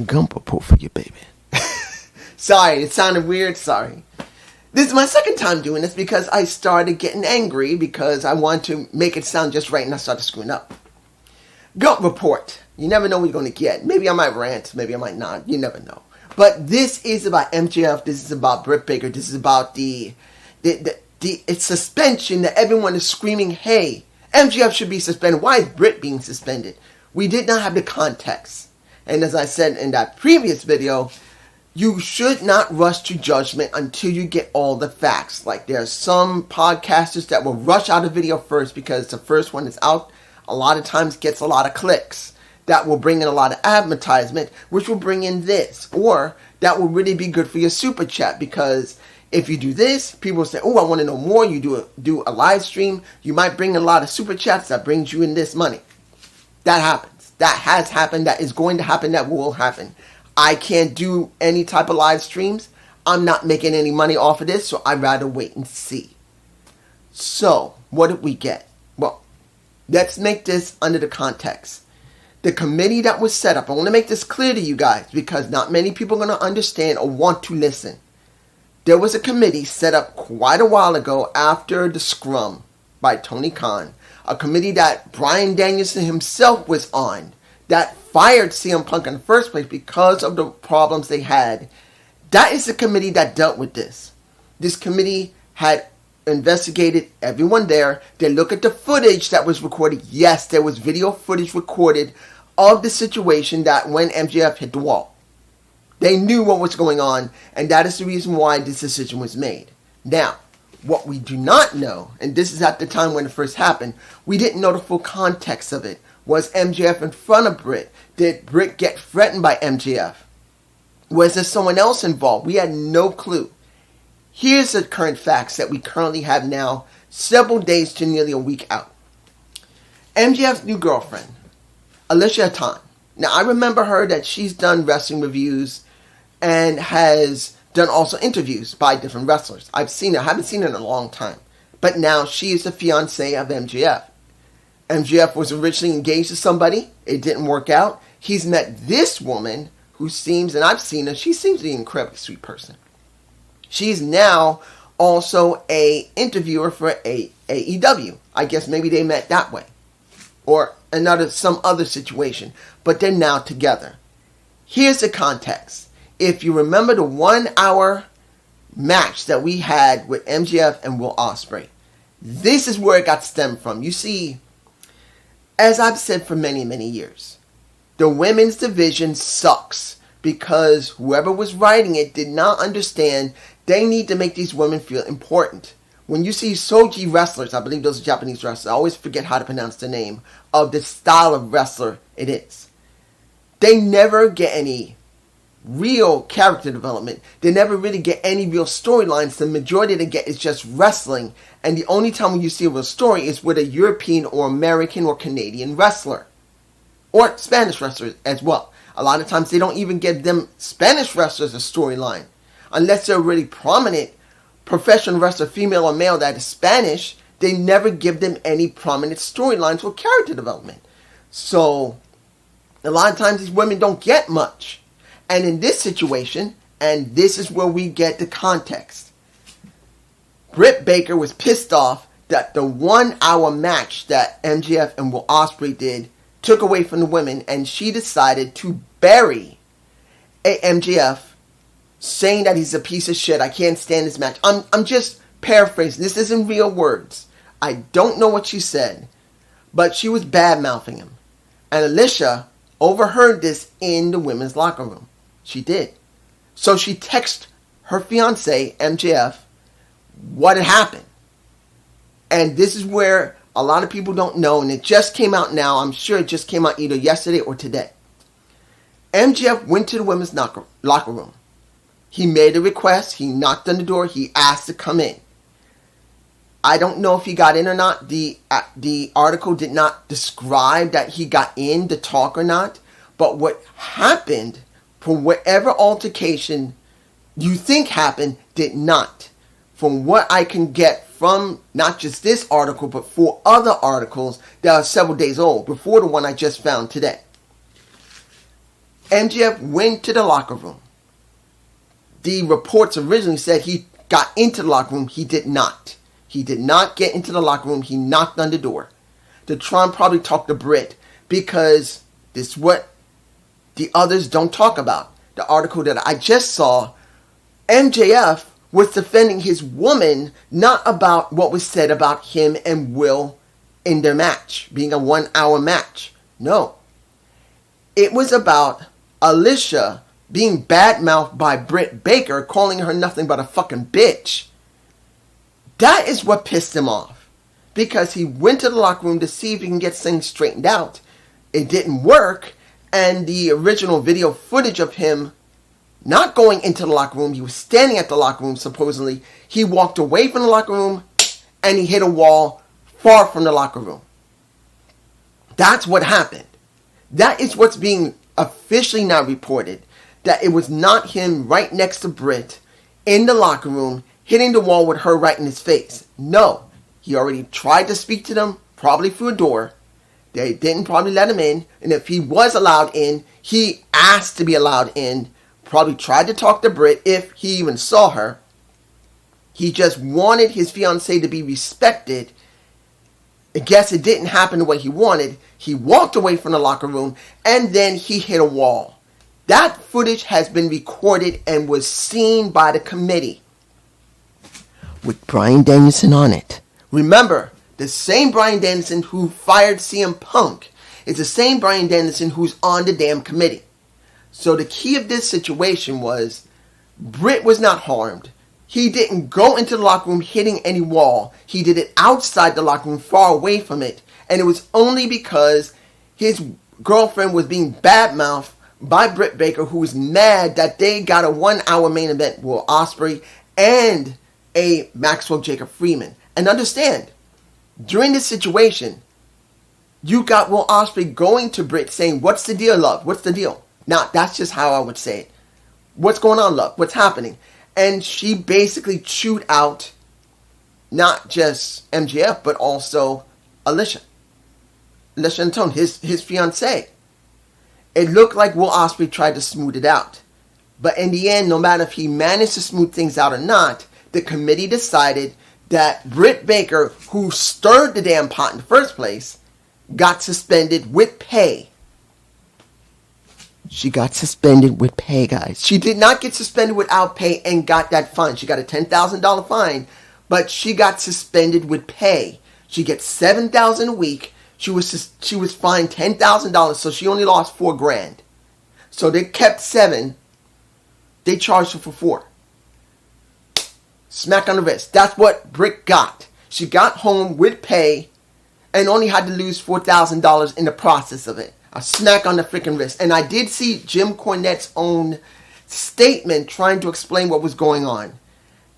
Gump report for you, baby. Sorry, it sounded weird. Sorry. This is my second time doing this because I started getting angry because I wanted to make it sound just right and I started screwing up. Gump report. You never know what you're going to get. Maybe I might rant. Maybe I might not. You never know. But this is about MJF. This is about Britt Baker. This is about the suspension that everyone is screaming, hey, MJF should be suspended. Why is Britt being suspended? We did not have the context. And as I said in that previous video, you should not rush to judgment until you get all the facts. Like there are some podcasters that will rush out a video first because the first one is out. A lot of times gets a lot of clicks. That will bring in a lot of advertisement, which will bring in this. Or that will really be good for your super chat because if you do this, people will say, oh, I want to know more. You do a live stream. You might bring in a lot of super chats that brings you in this money. That happens. That has happened. That is going to happen. That will happen. I can't do any type of live streams. I'm not making any money off of this, so I'd rather wait and see. So, what did we get? Well, let's make this under the context. The committee that was set up, I want to make this clear to you guys because not many people are going to understand or want to listen. There was a committee set up quite a while ago after the scrum by Tony Khan. A committee that Bryan Danielson himself was on. That fired CM Punk in the first place because of the problems they had. That is the committee that dealt with this. This committee had investigated everyone there. They looked at the footage that was recorded. Yes, there was video footage recorded of the situation that when MJF hit the wall. They knew what was going on, and that is the reason why this decision was made. Now, what we do not know, and this is at the time when it first happened, we didn't know the full context of it. Was MJF in front of Britt? Did Britt get threatened by MJF? Was there someone else involved? We had no clue. Here's the current facts that we currently have now, several days to nearly a week out. MJF's new girlfriend, Alicia Atan. Now, I remember her that she's done wrestling reviews and has done also interviews by different wrestlers. I've seen her. I haven't seen her in a long time. But now she is the fiancée of MJF. MJF was originally engaged to somebody. It didn't work out. He's met this woman who seems, and I've seen her, she seems to be an incredibly sweet person. She's now also a interviewer for AEW. I guess maybe they met that way. Or some other situation. But they're now together. Here's the context. If you remember the 1 hour match that we had with MJF and Will Ospreay, this is where it got stemmed from. You see, as I've said for many, many years, the women's division sucks because whoever was writing it did not understand they need to make these women feel important. When you see Soji wrestlers, I believe those are Japanese wrestlers, I always forget how to pronounce the name of the style of wrestler it is. They never get any real character development. They never really get any real storylines. The majority they get is just wrestling. And the only time when you see a real story is with a European or American or Canadian wrestler. Or Spanish wrestlers as well. A lot of times they don't even give them Spanish wrestlers a storyline. Unless they're a really prominent professional wrestler, female or male, that is Spanish, they never give them any prominent storylines or character development. So, a lot of times these women don't get much. And in this situation, and this is where we get the context, Britt Baker was pissed off that the 1 hour match that MJF and Will Ospreay did took away from the women, and she decided to bury MJF, saying that he's a piece of shit. I can't stand this match. I'm just paraphrasing. This isn't real words. I don't know what she said, but she was bad-mouthing him. And Alicia overheard this in the women's locker room. She did. So she texted her fiancé, MJF, what had happened. And this is where a lot of people don't know, and it just came out now. I'm sure it just came out either yesterday or today. MJF went to the women's locker room. He made a request. He knocked on the door. He asked to come in. I don't know if he got in or not. The article did not describe that he got in to talk or not. But what happened, for whatever altercation you think happened, did not. From what I can get from not just this article, but 4 other articles that are several days old, before the one I just found today. MJF went to the locker room. The reports originally said he got into the locker room. He did not. He did not get into the locker room. He knocked on the door to try and probably talk to Britt, because this is what the others don't talk about. The article that I just saw, MJF was defending his woman, not about what was said about him and Will in their match, being a 1 hour match. No. It was about Alicia being badmouthed by Britt Baker, calling her nothing but a fucking bitch. That is what pissed him off. Because he went to the locker room to see if he can get things straightened out. It didn't work. And the original video footage of him not going into the locker room, he was standing at the locker room supposedly. He walked away from the locker room and he hit a wall far from the locker room. That's what happened. That is what's being officially now reported. That it was not him right next to Britt in the locker room hitting the wall with her right in his face. No. He already tried to speak to them, probably through a door. They didn't probably let him in. And if he was allowed in, he asked to be allowed in. Probably tried to talk to Britt if he even saw her. He just wanted his fiancée to be respected. I guess it didn't happen the way he wanted. He walked away from the locker room and then he hit a wall. That footage has been recorded and was seen by the committee with Bryan Danielson on it. Remember, the same Bryan Danielson who fired CM Punk is the same Bryan Danielson who's on the damn committee. So the key of this situation was Britt was not harmed. He didn't go into the locker room hitting any wall. He did it outside the locker room, far away from it. And it was only because his girlfriend was being badmouthed by Britt Baker, who was mad that they got a 1 hour main event, Will Ospreay and a Maxwell Jacob Freeman. And understand, during this situation, you got Will Ospreay going to Britt saying, "What's the deal, love? What's the deal?" Now, that's just how I would say it. "What's going on, love? What's happening?" And she basically chewed out not just MJF, but also Alicia. Alicia and Tone, his fiancée. It looked like Will Ospreay tried to smooth it out. But in the end, no matter if he managed to smooth things out or not, the committee decided that Britt Baker, who stirred the damn pot in the first place, got suspended with pay. She got suspended with pay, guys. She did not get suspended without pay and got that fine. She got a $10,000 fine, but she got suspended with pay. She gets $7,000 a week. She was fined $10,000, so she only lost $4,000. So they kept $7,000. They charged her for $4,000. Smack on the wrist. That's what Britt got. She got home with pay and only had to lose $4,000 in the process of it. A smack on the freaking wrist. And I did see Jim Cornette's own statement trying to explain what was going on.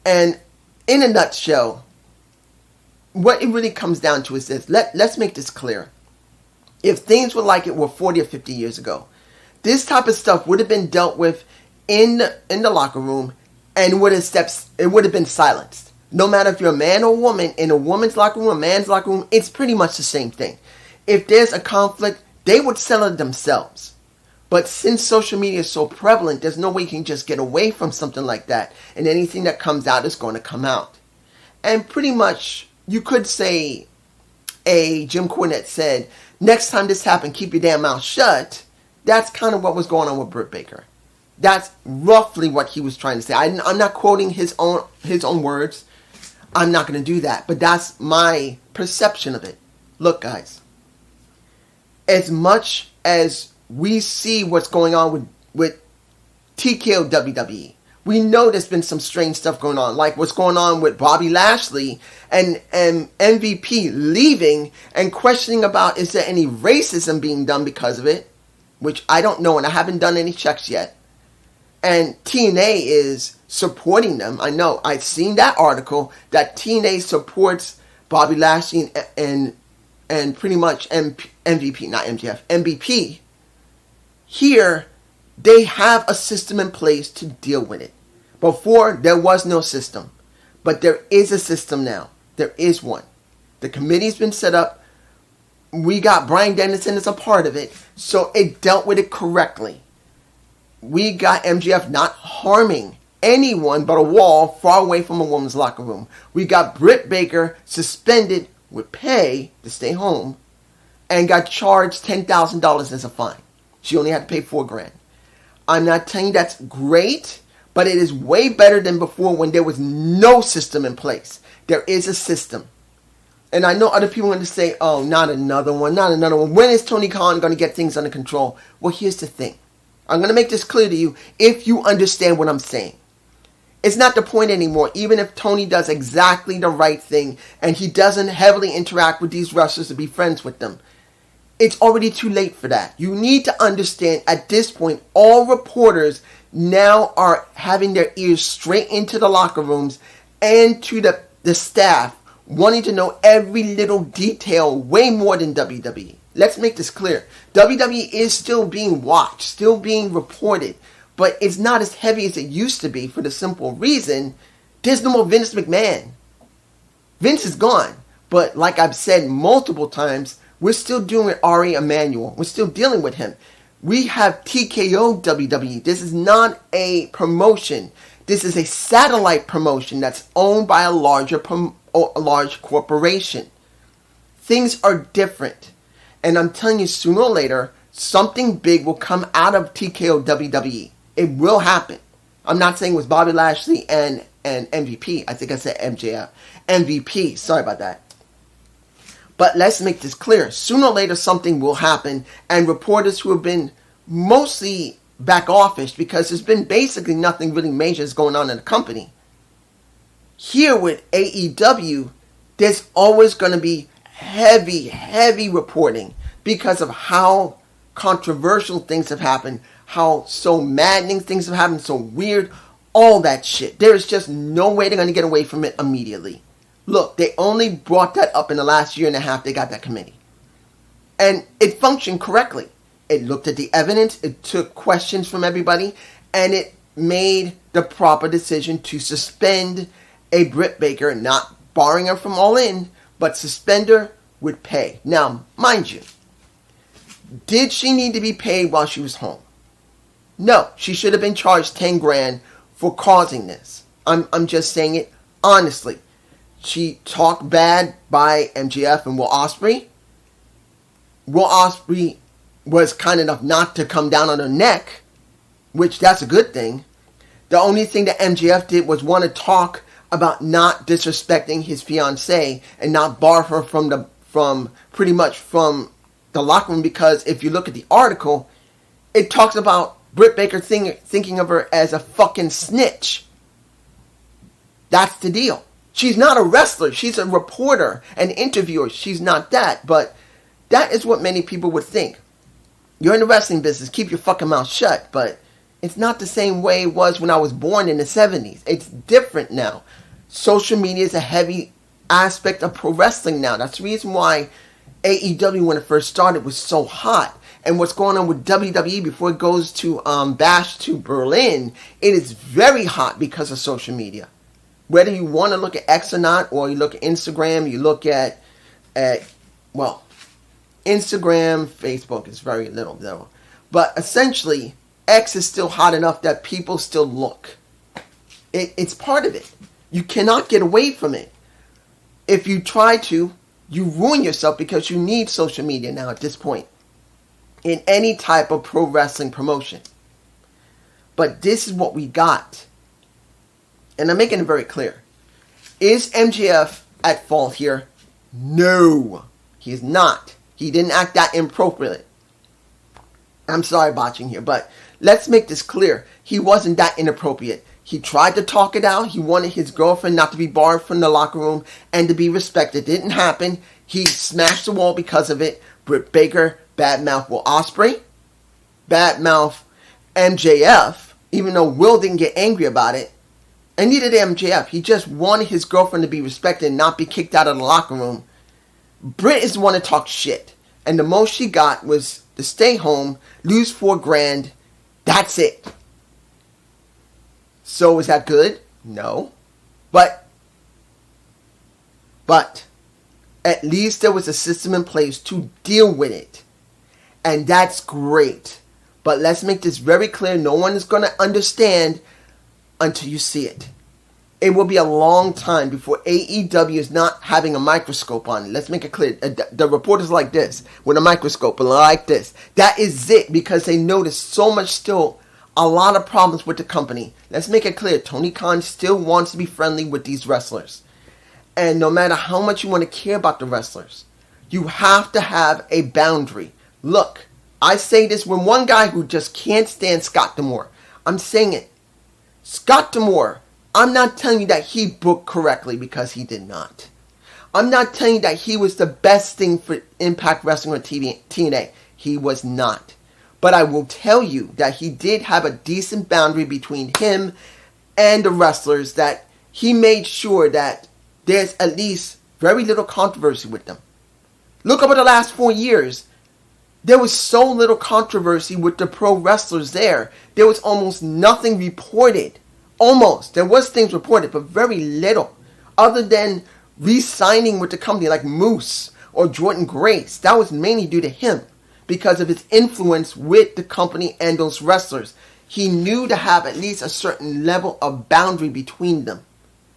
And in a nutshell, what it really comes down to is this. Let's make this clear. If things were like it were 40 or 50 years ago, this type of stuff would have been dealt with in the locker room and it would have been silenced. No matter if you're a man or a woman, in a woman's locker room, a man's locker room, it's pretty much the same thing. If there's a conflict, they would settle it themselves. But since social media is so prevalent, there's no way you can just get away from something like that. And anything that comes out is going to come out. And pretty much, you could say, Jim Cornette said, next time this happens, keep your damn mouth shut. That's kind of what was going on with Britt Baker. That's roughly what he was trying to say. I'm not quoting his own words. I'm not going to do that. But that's my perception of it. Look, guys. As much as we see what's going on with TKO WWE, we know there's been some strange stuff going on. Like what's going on with Bobby Lashley and MVP leaving and questioning about is there any racism being done because of it. Which I don't know and I haven't done any checks yet. And TNA is supporting them. I know. I've seen that article that TNA supports Bobby Lashley and pretty much MVP, not MJF, MVP. Here, they have a system in place to deal with it. Before, there was no system. But there is a system now. There is one. The committee's been set up. We got Bryan Danielson as a part of it. So it dealt with it correctly. we got MJF not harming anyone but a wall far away from a woman's locker room. We got Britt Baker suspended with pay to stay home and got charged $10,000 as a fine. She only had to pay $4,000. I'm not telling you that's great, but it is way better than before when there was no system in place. There is a system. And I know other people want to say, oh, not another one, not another one. When is Tony Khan going to get things under control? Well, here's the thing. I'm going to make this clear to you if you understand what I'm saying. It's not the point anymore, even if Tony does exactly the right thing and he doesn't heavily interact with these wrestlers to be friends with them. It's already too late for that. You need to understand at this point, all reporters now are having their ears straight into the locker rooms and to the staff, wanting to know every little detail way more than WWE. Let's make this clear. WWE is still being watched, still being reported, but it's not as heavy as it used to be for the simple reason there's no more Vince McMahon. Vince is gone, but like I've said multiple times, we're still dealing with Ari Emanuel. We're still dealing with him. We have TKO WWE. This is not a promotion. This is a satellite promotion that's owned by a large corporation. Things are different. And I'm telling you, sooner or later, something big will come out of TKO WWE. It will happen. I'm not saying it was Bobby Lashley and MVP. I think I said MJF. MVP. Sorry about that. But let's make this clear. Sooner or later, something will happen. And reporters who have been mostly back office, because there's been basically nothing really major is going on in the company. Here with AEW, there's always going to be heavy reporting because of how controversial things have happened, how so maddening things have happened, so weird, all that shit. There is just no way they're going to get away from it immediately. Look, they only brought that up in the last year and a half they got that committee. And it functioned correctly. It looked at the evidence, it took questions from everybody, and it made the proper decision to suspend a Britt Baker, not barring her from All In, but suspend her with pay. Now, mind you, did she need to be paid while she was home? No, she should have been charged $10,000 for causing this. I'm just saying it honestly. She talked bad by MJF and Will Ospreay. Will Ospreay was kind enough not to come down on her neck, which that's a good thing. The only thing that MJF did was want to talk about not disrespecting his fiancée and not bar her from the locker room, because if you look at the article, it talks about Britt Baker thinking of her as a fucking snitch. That's the deal. She's not a wrestler. She's a reporter, an interviewer. She's not that. But that is what many people would think. You're in the wrestling business. Keep your fucking mouth shut. But it's not the same way it was when I was born in the 70s. It's different now. Social media is a heavy aspect of pro wrestling now. That's the reason why AEW, when it first started, was so hot. And what's going on with WWE before it goes to Bash to Berlin, it is very hot because of social media. Whether you want to look at X or not, or you look at Instagram, you look at Instagram, Facebook is very little though. But essentially, X is still hot enough that people still look. It's part of it. You cannot get away from it. If you try to, you ruin yourself, because you need social media now at this point in any type of pro wrestling promotion. But this is what we got. And I'm making it very clear. Is MJF at fault here? No, he is not. He didn't act that inappropriately. I'm sorry botching here, but let's make this clear. He wasn't that inappropriate. He tried to talk it out. He wanted his girlfriend not to be barred from the locker room and to be respected. It didn't happen. He smashed the wall because of it. Britt Baker badmouthed Will Ospreay, badmouthed MJF, even though Will didn't get angry about it. And neither did MJF. He just wanted his girlfriend to be respected and not be kicked out of the locker room. Britt is the one to talk shit. And the most she got was to stay home, lose $4,000. That's it. So is that good? No. But at least there was a system in place to deal with it. And that's great. But let's make this very clear. No one is going to understand until you see it. It will be a long time before AEW is not having a microscope on it. Let's make it clear. The reporters like this, with a microscope, like this. That is it, because they notice so much still, a lot of problems with the company. Let's make it clear. Tony Khan still wants to be friendly with these wrestlers. And no matter how much you want to care about the wrestlers, you have to have a boundary. Look, I say this when one guy who just can't stand Scott D'Amore. I'm saying it. Scott D'Amore, I'm not telling you that he booked correctly, because he did not. I'm not telling you that he was the best thing for Impact Wrestling or TNA. He was not. But I will tell you that he did have a decent boundary between him and the wrestlers, that he made sure that there's at least very little controversy with them. Look over the last 4 years. There was so little controversy with the pro wrestlers there. There was almost nothing reported. Almost. There was things reported, but very little. Other than re-signing with the company like Moose or Jordan Grace. That was mainly due to him, because of his influence with the company and those wrestlers. He knew to have at least a certain level of boundary between them.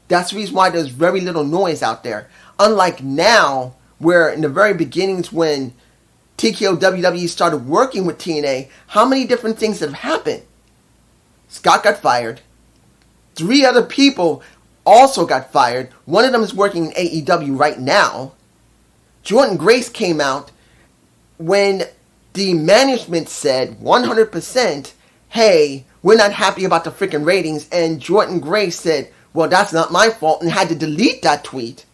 That's the reason why there's very little noise out there. Unlike now, where in the very beginnings when TKO WWE started working with TNA, how many different things have happened? Scott got fired. 3 other people also got fired. One of them is working in AEW right now. Jordan Grace came out when the management said 100%, hey, we're not happy about the freaking ratings. And Jordan Grace said, well, that's not my fault, and had to delete that tweet.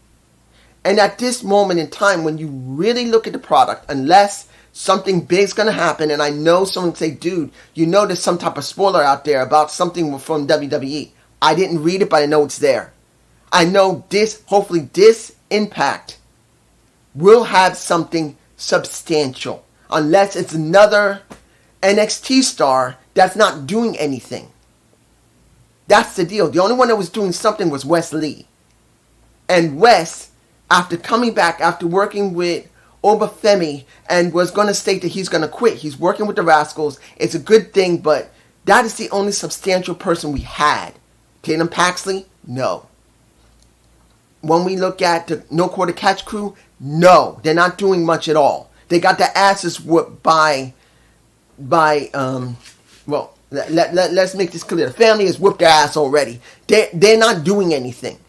And at this moment in time, when you really look at the product, unless something big's going to happen, and I know someone say, dude, you know there's some type of spoiler out there about something from WWE. I didn't read it, but I know it's there. I know this, hopefully this Impact will have something substantial. Unless it's another NXT star that's not doing anything. That's the deal. The only one that was doing something was Wes Lee. And Wes, after coming back, after working with Obafemi, and was going to state that he's going to quit. He's working with the Rascals. It's a good thing, but that is the only substantial person we had. Tatum Paxley? No. When we look at the No Quarter Catch crew, no. They're not doing much at all. They got their asses whooped by let's make this clear. The family has whooped their ass already. They're not doing anything.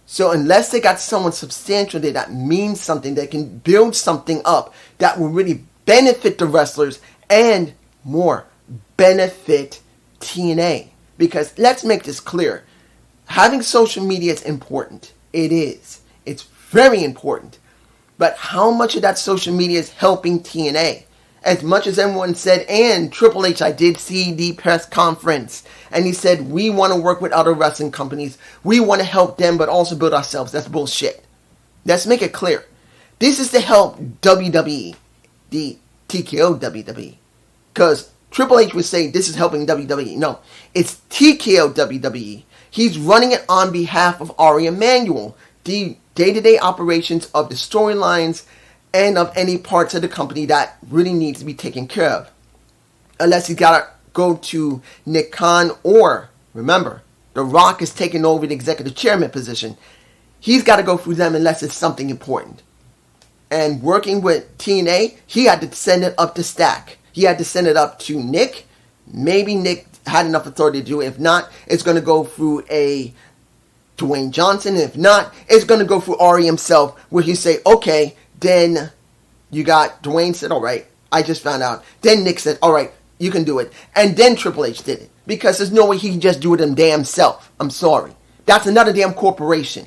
So unless they got someone substantial there that means something, that can build something up that will really benefit the wrestlers and more, benefit TNA. Because let's make this clear. Having social media is important. It is. It's very important. But how much of that social media is helping TNA? As much as everyone said, and Triple H, I did see the press conference, and he said, we want to work with other wrestling companies. We want to help them, but also build ourselves. That's bullshit. Let's make it clear. This is to help WWE, the TKO WWE. Because Triple H would say this is helping WWE. No, it's TKO WWE. He's running it on behalf of Ari Emanuel, the day-to-day operations of the storylines and of any parts of the company that really needs to be taken care of. Unless he's got to go to Nick Khan, or, remember, The Rock is taking over the executive chairman position. He's got to go through them unless it's something important. And working with TNA, he had to send it up to Stack. He had to send it up to Nick. Maybe Nick had enough authority to do it. If not, it's going to go through a Dwayne Johnson. If not, it's going to go through Ari himself, where he say, okay, then you got Dwayne said, all right, I just found out. Then Nick said, all right, you can do it. And then Triple H did it. Because there's no way he can just do it him damn self. I'm sorry. That's another damn corporation.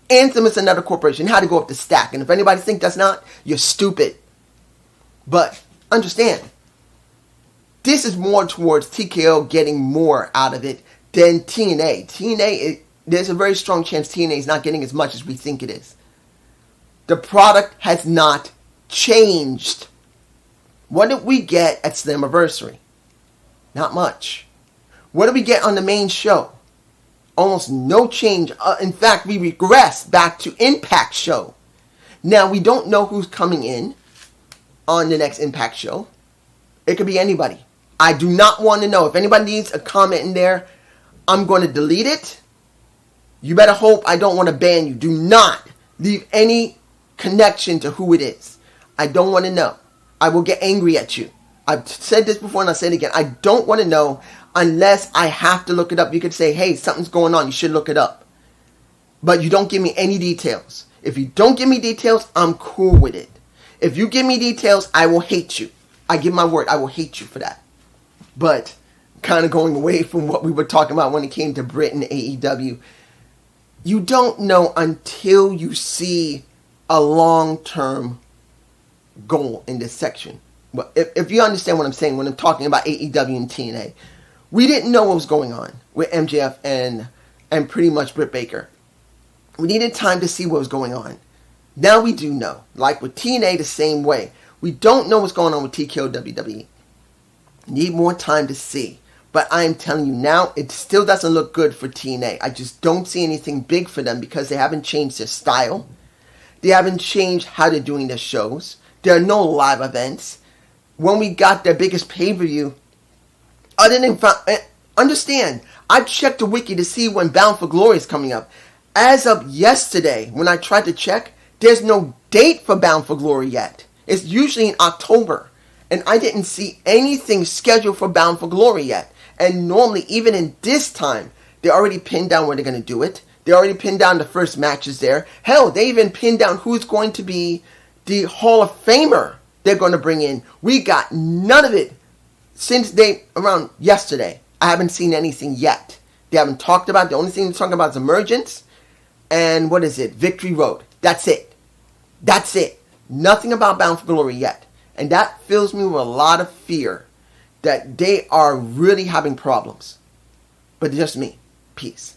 Anthem is another corporation. It had to go up the Stack. And if anybody thinks that's not, you're stupid. But understand, this is more towards TKO getting more out of it than TNA. TNA, there's a very strong chance TNA is not getting as much as we think it is. The product has not changed. What did we get at Slammiversary? Not much. What did we get on the main show? Almost no change. In fact, we regressed back to Impact show. Now, we don't know who's coming in on the next Impact show. It could be anybody. I do not want to know. If anybody needs a comment in there, I'm going to delete it. You better hope I don't want to ban you. Do not leave any connection to who it is. I don't want to know. I will get angry at you. I've said this before and I'll say it again. I don't want to know unless I have to look it up. You could say, hey, something's going on. You should look it up. But you don't give me any details. If you don't give me details, I'm cool with it. If you give me details, I will hate you. I give my word, I will hate you for that. But kind of going away from what we were talking about when it came to Britt and AEW, you don't know until you see a long-term goal in this section. Well, if you understand what I'm saying when I'm talking about AEW and TNA, we didn't know what was going on with MJF and pretty much Britt Baker. We needed time to see what was going on. Now we do know. Like with TNA, the same way. We don't know what's going on with TKO WWE. Need more time to see. But I am telling you now, it still doesn't look good for TNA. I just don't see anything big for them because they haven't changed their style. They haven't changed how they're doing their shows. There are no live events. When we got their biggest pay-per-view, other than... Understand, I checked the wiki to see when Bound for Glory is coming up. As of yesterday, when I tried to check, there's no date for Bound for Glory yet. It's usually in October. And I didn't see anything scheduled for Bound for Glory yet. And normally, even in this time, they already pinned down where they're going to do it. They already pinned down the first matches there. Hell, they even pinned down who's going to be the Hall of Famer they're going to bring in. We got none of it since around yesterday. I haven't seen anything yet. They haven't talked about it. The only thing they're talking about is Emergence. And what is it? Victory Road. That's it. That's it. Nothing about Bound for Glory yet. And that fills me with a lot of fear that they are really having problems. But just me. Peace.